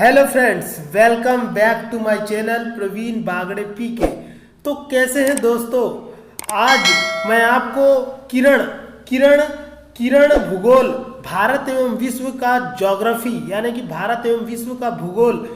Hello friends, welcome back to my channel Praveen Bagde PK. तो कैसे हैं दोस्तों? आज मैं आपको किरण किरण किरण भूगोल भारत एवं विश्व का ज्योग्राफी यानी कि भारत एवं विश्व का भूगोल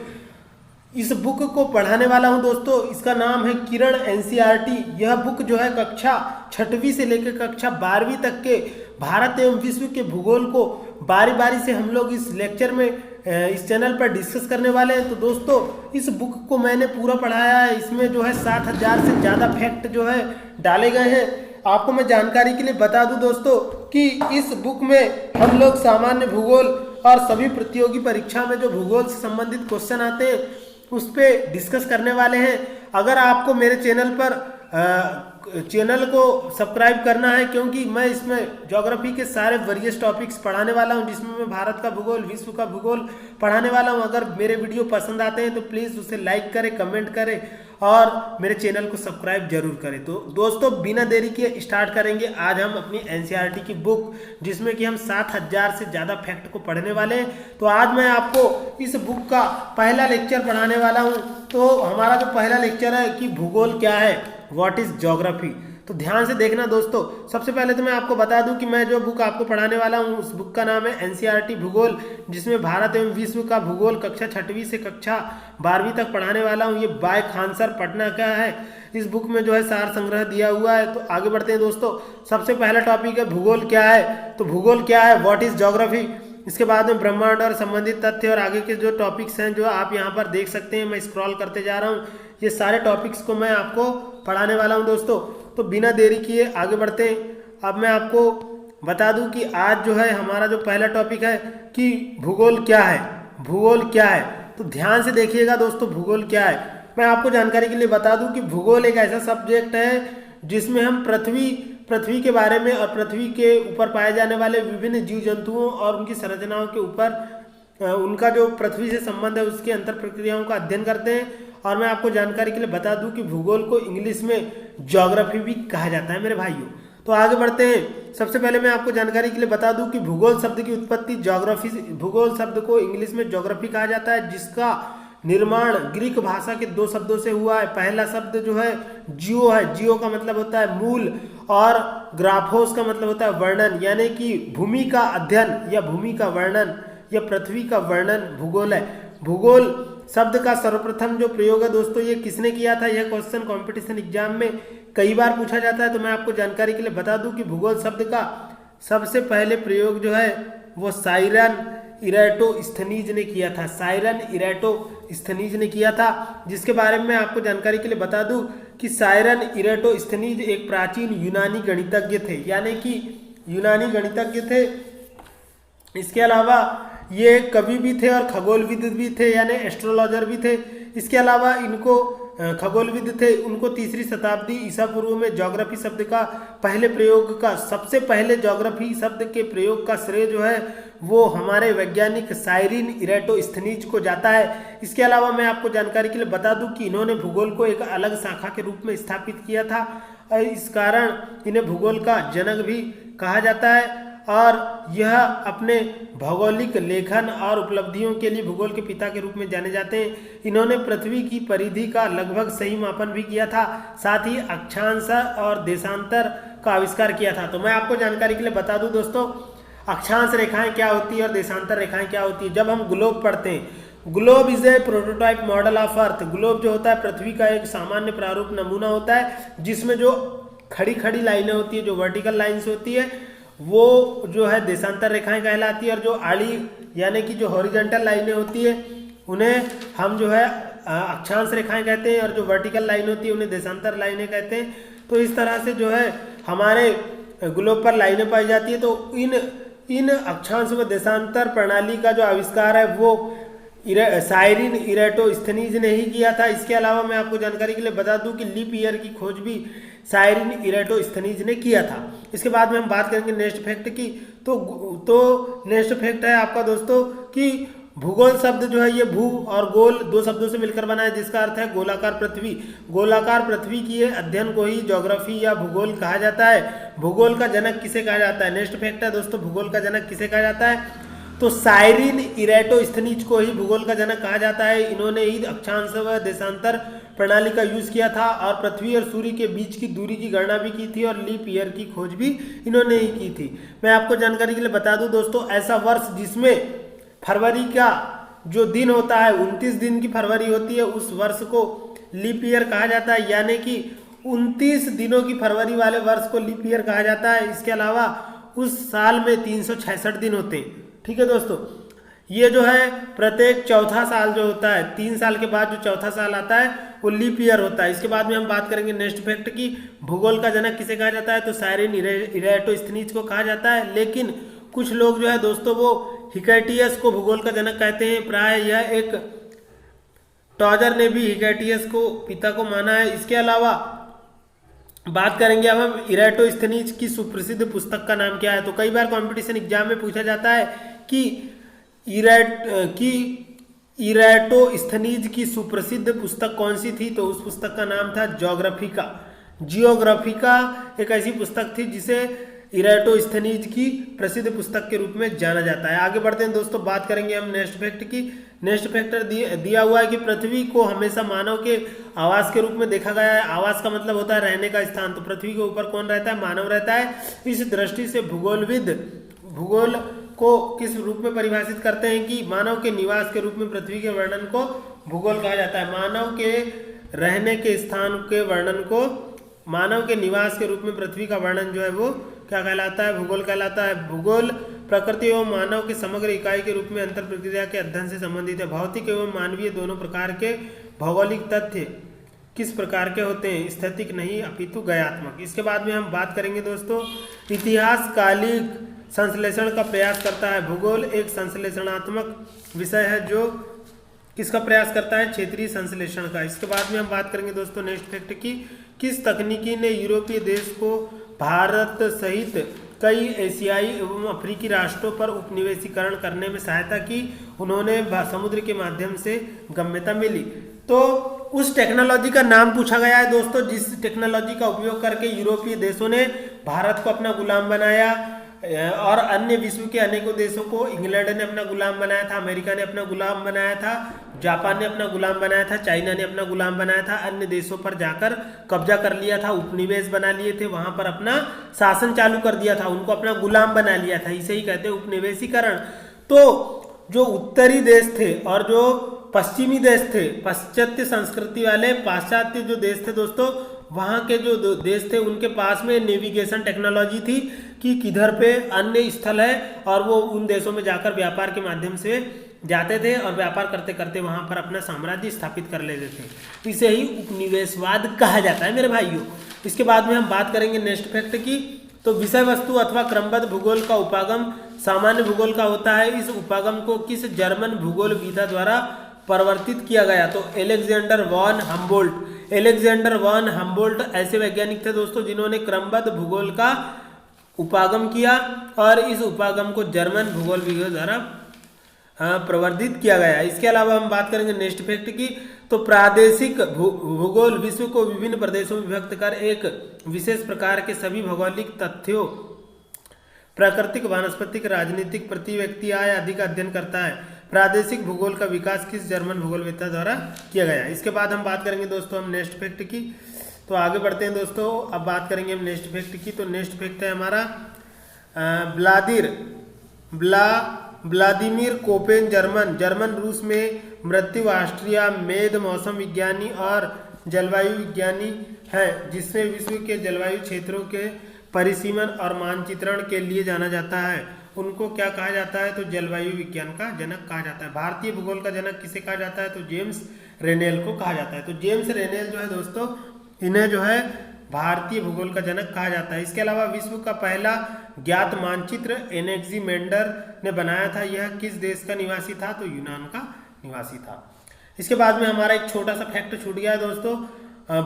इस बुक को पढ़ाने वाला हूं दोस्तों। इसका नाम है किरण एनसीईआरटी। यह बुक जो है कक्षा 6वीं से लेकर कक्षा 12वीं तक के भारत एवं विश्व के भूगोल को बारी बारी से हम लोग इस लेक्चर में इस चैनल पर डिस्कस करने वाले हैं। तो दोस्तों, इस बुक को मैंने पूरा पढ़ाया है। इसमें जो है 7000 से ज़्यादा फैक्ट जो है डाले गए हैं। आपको मैं जानकारी के लिए बता दूं दोस्तों कि इस बुक में हम लोग सामान्य भूगोल और सभी प्रतियोगी परीक्षा में जो भूगोल से संबंधित क्वेश्चन आते हैं उस पर डिस्कस करने वाले हैं। अगर आपको मेरे चैनल पर चैनल को सब्सक्राइब करना है, क्योंकि मैं इसमें ज्योग्राफी के सारे वरीयस टॉपिक्स पढ़ाने वाला हूं, जिसमें मैं भारत का भूगोल, विश्व का भूगोल पढ़ाने वाला हूं। अगर मेरे वीडियो पसंद आते हैं तो प्लीज़ उसे लाइक करें, कमेंट करें और मेरे चैनल को सब्सक्राइब जरूर करें। तो दोस्तों, बिना देरी के स्टार्ट करेंगे आज हम अपनी एनसीईआरटी की बुक, जिसमें कि हम 7000 से ज़्यादा फैक्ट को पढ़ने वाले हैं। तो आज मैं आपको इस बुक का पहला लेक्चर पढ़ाने वाला हूँ। तो हमारा जो पहला लेक्चर है कि भूगोल क्या है, व्हाट इज ज्योग्राफी। तो ध्यान से देखना दोस्तों। सबसे पहले तो मैं आपको बता दूं कि मैं जो बुक आपको पढ़ाने वाला हूं उस बुक का नाम है एनसीईआरटी भूगोल, जिसमें भारत एवं विश्व का भूगोल कक्षा 6वीं से कक्षा 12वीं तक पढ़ाने वाला हूं। ये बाय खानसर पटना का है। इस बुक में जो है सार संग्रह दिया हुआ है। तो आगे बढ़ते हैं दोस्तों। सबसे पहला टॉपिक है भूगोल क्या है। तो भूगोल क्या है, व्हाट इज ज्योग्राफी। इसके बाद में ब्रह्मांड और संबंधित तथ्य और आगे के जो टॉपिक्स हैं जो आप यहाँ पर देख सकते हैं, मैं स्क्रॉल करते जा रहा हूँ। ये सारे टॉपिक्स को मैं आपको पढ़ाने वाला हूँ दोस्तों। तो बिना देरी किए आगे बढ़ते हैं। अब मैं आपको बता दूं कि आज जो है हमारा जो पहला टॉपिक है कि भूगोल क्या है। भूगोल क्या है, तो ध्यान से देखिएगा दोस्तों। भूगोल क्या है, मैं आपको जानकारी के लिए बता दूं कि भूगोल एक ऐसा सब्जेक्ट है जिसमें हम पृथ्वी के बारे में और पृथ्वी के ऊपर पाए जाने वाले विभिन्न जीव जंतुओं और उनकी संरचनाओं के ऊपर उनका जो पृथ्वी से संबंध है उसके अंतर प्रक्रियाओं का अध्ययन करते हैं। और मैं आपको जानकारी के लिए बता दूं कि भूगोल को इंग्लिश में ज्योग्राफी भी कहा जाता है मेरे भाइयों। तो आगे बढ़ते हैं। सबसे पहले मैं आपको जानकारी के लिए बता दूं कि भूगोल शब्द की उत्पत्ति ज्योग्राफी, भूगोल शब्द को इंग्लिश में ज्योग्राफी कहा जाता है, जिसका निर्माण ग्रीक भाषा के 2 शब्दों से हुआ है। पहला शब्द जो है जियो है। जियो का मतलब होता है मूल और ग्राफोस का मतलब होता है वर्णन, यानी कि भूमि का अध्ययन या भूमि का वर्णन या पृथ्वी का वर्णन भूगोल है। भूगोल शब्द का सर्वप्रथम जो प्रयोग है दोस्तों, ये किसने किया था? यह क्वेश्चन कंपटीशन एग्जाम में कई बार पूछा जाता है। तो मैं आपको जानकारी के लिए बता दूं कि भूगोल शब्द का सबसे पहले प्रयोग जो है वो साइरन इराटोस्थनीज ने किया था। साइरन इराटोस्थनीज ने किया था, जिसके बारे में मैं आपको जानकारी के लिए बता दूं कि साइरन इराटोस्थनीज एक प्राचीन यूनानी गणितज्ञ थे, यानी कि यूनानी गणितज्ञ थे। इसके अलावा ये कवि भी थे और खगोलविद भी थे, यानी एस्ट्रोलॉजर भी थे। इसके अलावा इनको खगोलविद थे, उनको 3री शताब्दी ईसा पूर्व में ज्योग्राफी शब्द का पहले प्रयोग का, सबसे पहले ज्योग्राफी शब्द के प्रयोग का श्रेय जो है वो हमारे वैज्ञानिक साइरिन इराटोस्थनीज को जाता है। इसके अलावा मैं आपको जानकारी के लिए बता दूं कि इन्होंने भूगोल को एक अलग शाखा के रूप में स्थापित किया था। इस कारण इन्हें भूगोल का जनक भी कहा जाता है। और यह अपने भौगोलिक लेखन और उपलब्धियों के लिए भूगोल के पिता के रूप में जाने जाते हैं। इन्होंने पृथ्वी की परिधि का लगभग सही मापन भी किया था, साथ ही अक्षांश और देशांतर का आविष्कार किया था। तो मैं आपको जानकारी के लिए बता दूं दोस्तों, अक्षांश रेखाएं क्या होती है और देशांतर रेखाएं क्या होती है। जब हम ग्लोब पढ़ते हैं, globe is a prototype model of earth. Globe जो होता है पृथ्वी का एक सामान्य प्रारूप नमूना होता है, जिसमें जो खड़ी खड़ी लाइनें होती है, जो वर्टिकल लाइन्स होती है, वो जो है देशांतर रेखाएं कहलाती है। और जो आड़ी यानी कि जो हॉरिजॉन्टल लाइनें होती है उन्हें हम जो है अक्षांश रेखाएं कहते हैं, और जो वर्टिकल लाइन होती है उन्हें देशांतर लाइनें कहते हैं। तो इस तरह से जो है हमारे ग्लोब पर लाइनें पाई जाती है। तो इन अक्षांश व देशांतर प्रणाली का जो आविष्कार है वो साइरिन इराटोस्थनीज ने ही किया था। इसके अलावा मैं आपको जानकारी के लिए बता दूं कि लीप ईयर की खोज भी साइरिन इराटोस्थनीज ने किया था। इसके बाद में हम बात करेंगे नेक्स्ट फैक्ट की। तो नेक्स्ट फैक्ट है आपका दोस्तों कि भूगोल शब्द जो है ये भू और गोल 2 शब्दों से मिलकर बना है, जिसका अर्थ है गोलाकार पृथ्वी। गोलाकार पृथ्वी की अध्ययन को ही ज्योग्राफी या भूगोल कहा जाता है। भूगोल का जनक किसे कहा जाता है? नेक्स्ट फैक्ट है दोस्तों, भूगोल का जनक किसे कहा जाता है? तो साइरिन इरेटोस्थनीज को ही भूगोल का जनक कहा जाता है। इन्होंने ही अक्षांश व देशांतर प्रणाली का यूज किया था और पृथ्वी और सूर्य के बीच की दूरी की गणना भी की थी और लीप ईयर की खोज भी इन्होंने ही की थी। मैं आपको जानकारी के लिए बता दूं दोस्तों, ऐसा वर्ष जिसमें फरवरी का जो दिन होता है 29 दिन की फरवरी होती है, उस वर्ष को लीप ईयर कहा जाता है, यानी कि 29 दिनों की फरवरी वाले वर्ष को लीप ईयर कहा जाता है। इसके अलावा उस साल में 366 दिन होते हैं। ठीक है दोस्तों, ये जो है प्रत्येक चौथा साल जो होता है, 3 साल के बाद जो चौथा साल आता है वो लीप ईयर होता है। इसके बाद में हम बात करेंगे नेक्स्ट फैक्ट की भूगोल का जनक किसे कहा जाता है, तो साइरिन इरेटोस्थनीज को कहा जाता है। लेकिन कुछ लोग जो है दोस्तों वो हिकैटियस को भूगोल का जनक कहते हैं। प्राय यह एक टॉजर ने भी हिकैटियस को पिता को माना है। इसके अलावा बात करेंगे अब हम इरेटोस्थनीज की सुप्रसिद्ध पुस्तक का नाम क्या है। तो कई बार कंपटीशन एग्जाम में पूछा जाता है कि इरेटोस्थनीज की सुप्रसिद्ध पुस्तक कौन सी थी, तो उस पुस्तक का नाम था जियोग्राफिका। जियोग्राफिका एक ऐसी पुस्तक थी जिसे इरेटोस्थनीज की प्रसिद्ध पुस्तक के रूप में जाना जाता है। आगे बढ़ते हैं दोस्तों, बात करेंगे हम नेक्स्ट फैक्ट की। नेक्स्ट फैक्टर दिया हुआ है कि पृथ्वी को हमेशा मानव के आवास के रूप में देखा गया है। आवास का मतलब होता है रहने का स्थान, तो पृथ्वी के ऊपर कौन रहता है, मानव रहता है। इस दृष्टि से भूगोलविद भूगोल को किस रूप में परिभाषित करते हैं कि मानव के निवास के रूप में पृथ्वी के वर्णन को भूगोल कहा जाता है। मानव के रहने के स्थान के वर्णन को मानव के निवास के रूप में पृथ्वी का वर्णन जो है वो क्या कहलाता है, भूगोल कहलाता है। भूगोल प्रकृति एवं मानव के समग्र इकाई के रूप में अंतर प्रक्रिया के अध्ययन से संबंधित है। भौतिक एवं मानवीय दोनों प्रकार के भौगोलिक तथ्य किस प्रकार के होते हैं, स्थैतिक नहीं अपितु गयात्मक। इसके बाद में हम बात करेंगे दोस्तों, इतिहास कालिक संश्लेषण का प्रयास करता है। भूगोल एक संश्लेषणात्मक विषय है जो किसका प्रयास करता है, क्षेत्रीय संश्लेषण का। इसके बाद में हम बात करेंगे दोस्तों नेक्स्ट फैक्ट की, किस तकनीकी ने यूरोपीय देश को भारत सहित कई एशियाई एवं अफ्रीकी राष्ट्रों पर उपनिवेशीकरण करने में सहायता की। उन्होंने समुद्र के माध्यम से गम्यता मिली। तो उस टेक्नोलॉजी का नाम पूछा गया है दोस्तों, जिस टेक्नोलॉजी का उपयोग करके यूरोपीय देशों ने भारत को अपना गुलाम बनाया और अन्य विश्व के अनेकों देशों को, इंग्लैंड ने अपना गुलाम बनाया था, अमेरिका ने अपना गुलाम बनाया था, जापान ने अपना गुलाम बनाया था, चाइना ने अपना गुलाम बनाया था, अन्य देशों पर जाकर कब्जा कर लिया था, उपनिवेश बना लिए थे, वहां पर अपना शासन चालू कर दिया था, उनको अपना गुलाम बना लिया था। इसे ही कहते हैं उपनिवेशीकरण। तो जो उत्तरी देश थे और जो पश्चिमी देश थे, पाश्चात्य संस्कृति वाले पाश्चात्य जो देश थे दोस्तों, वहाँ के जो देश थे उनके पास में नेविगेशन टेक्नोलॉजी थी कि किधर पे अन्य स्थल है, और वो उन देशों में जाकर व्यापार के माध्यम से जाते थे और व्यापार करते करते वहाँ पर अपना साम्राज्य स्थापित कर लेते थे। इसे ही उपनिवेशवाद कहा जाता है मेरे भाइयों। इसके बाद में हम बात करेंगे नेक्स्ट फैक्ट की। तो विषय वस्तु अथवा क्रमबद्ध भूगोल का उपागम सामान्य भूगोल का होता है। इस उपागम को किस जर्मन भूगोलविदा द्वारा परिवर्तित किया गया, तो Alexander von Humboldt. Alexander von Humboldt ऐसे वैज्ञानिक थे दोस्तों जिन्होंने क्रमबद्ध भूगोल का उपागम किया और इस उपागम को जर्मन भूगोलविदों द्वारा प्रवर्धित किया गया। इसके अलावा हम बात करेंगे नेक्स्ट फैक्ट की। तो प्रादेशिक भूगोल विश्व को विभिन्न प्रदेशों में विभक्त कर एक विशेष प्रकार के सभी भौगोलिक तथ्यों, प्राकृतिक, वानस्पतिक, राजनीतिक, प्रति व्यक्ति आय आदि का अध्ययन करता है। प्रादेशिक भूगोल का विकास किस जर्मन भूगोलवेत्ता द्वारा किया गया। इसके बाद हम बात करेंगे दोस्तों हम नेक्स्ट फैक्ट की। तो आगे बढ़ते हैं दोस्तों, अब बात करेंगे हम नेक्स्ट फैक्ट की। तो नेक्स्ट फैक्ट है हमारा व्लादिमीर कोपेन जर्मन रूस में मृत्यु, ऑस्ट्रिया मेद मौसम विज्ञानी और जलवायु विज्ञानी है, जिससे विश्व के जलवायु क्षेत्रों के परिसीमन और मानचित्रण के लिए जाना जाता है। उनको क्या कहा जाता है, तो जलवायु विज्ञान का जनक कहा जाता है। भारतीय भूगोल का जनक किसे कहा जाता है, तो जेम्स रेनेल को कहा जाता है। तो जेम्स रेनेल जो है दोस्तों, इन्हें जो है भारतीय भूगोल का जनक कहा जाता है। इसके अलावा विश्व का पहला ज्ञात मानचित्र एनेक्सिमेंडर ने बनाया था। यह किस देश का निवासी था, तो यूनान का निवासी था। इसके बाद में हमारा एक छोटा सा फैक्ट छूट गया है दोस्तों,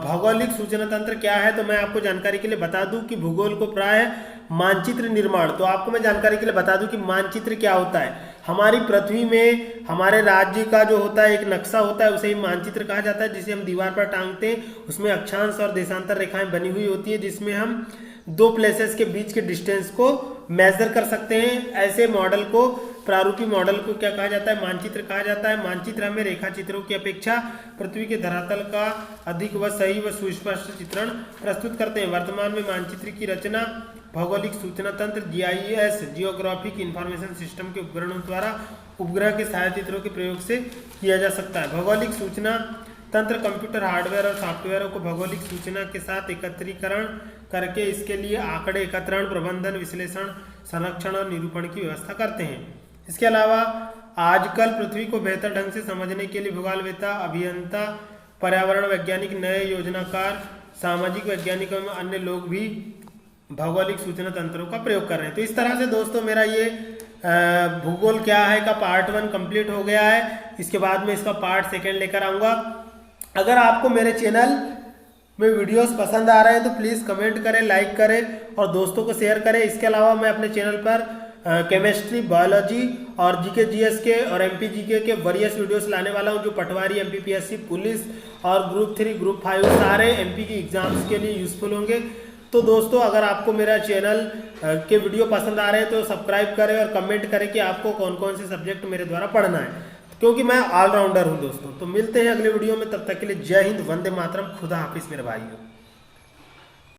भौगोलिक सूचना तंत्र क्या है। तो मैं आपको जानकारी के लिए बता दूं कि भूगोल को प्राय मानचित्र निर्माण, तो आपको मैं जानकारी के लिए बता दूं कि मानचित्र क्या होता है। हमारी पृथ्वी में हमारे राज्य का जो होता है एक नक्शा होता है, उसे ही मानचित्र कहा जाता है, जिसे हम दीवार पर टांगते हैं। उसमें अक्षांश और देशांतर रेखाएं बनी हुई होती है, जिसमें हम दो प्लेसेस के बीच के डिस्टेंस को मेजर कर सकते हैं। ऐसे मॉडल को प्रारूपी मॉडल को क्या कहा जाता है? मानचित्र कहा जाता है। मानचित्र हमें रेखा चित्रों की अपेक्षा पृथ्वी के धरातल का अधिक व सही व सुस्पष्ट चित्रण प्रस्तुत करते हैं। वर्तमान में मानचित्र की रचना भौगोलिक सूचना तंत्र GIS जियोग्राफिक इंफॉर्मेशन सिस्टम के उपकरणों द्वारा उपग्रह के छायाचित्रों के प्रयोग से किया जा सकता है। भौगोलिक सूचना तंत्र कंप्यूटर हार्डवेयर और सॉफ्टवेयर को भौगोलिक सूचना के साथ एकत्रीकरण करके इसके लिए आंकड़े एकत्रण, प्रबंधन, विश्लेषण, संरक्षण और निरूपण की व्यवस्था करते हैं। इसके अलावा आजकल पृथ्वी को बेहतर ढंग से समझने के लिए भूगोलवेत्ता, अभियंता, पर्यावरण वैज्ञानिक, नए योजनाकार, सामाजिक वैज्ञानिक एवं अन्य लोग भी भौगोलिक सूचना तंत्रों का प्रयोग कर रहे हैं। तो इस तरह से दोस्तों मेरा ये भूगोल क्या है का पार्ट 1 कंप्लीट हो गया है। इसके बाद में इसका पार्ट 2 लेकर आऊँगा। अगर आपको मेरे चैनल में वीडियोस पसंद आ रहे हैं तो प्लीज़ कमेंट करें, लाइक करें और दोस्तों को शेयर करें। इसके अलावा मैं अपने चैनल पर केमिस्ट्री, बायोलॉजी और GK GS के और MP GK के वरियस वीडियोस लाने वाला हूं जो पटवारी, MPPSC, पुलिस और ग्रुप 3, ग्रुप 5 सारे MP की एग्जाम्स के लिए यूजफुल होंगे। तो दोस्तों अगर आपको मेरा चैनल के वीडियो पसंद आ रहे हैं तो सब्सक्राइब करें और कमेंट करें कि आपको कौन कौन से सब्जेक्ट मेरे द्वारा पढ़ना है, क्योंकि मैं ऑलराउंडर हूं दोस्तों। तो मिलते हैं अगले वीडियो में, तब तक के लिए जय हिंद, वंदे मातरम, खुदा हाफिज मेरे भाइयों।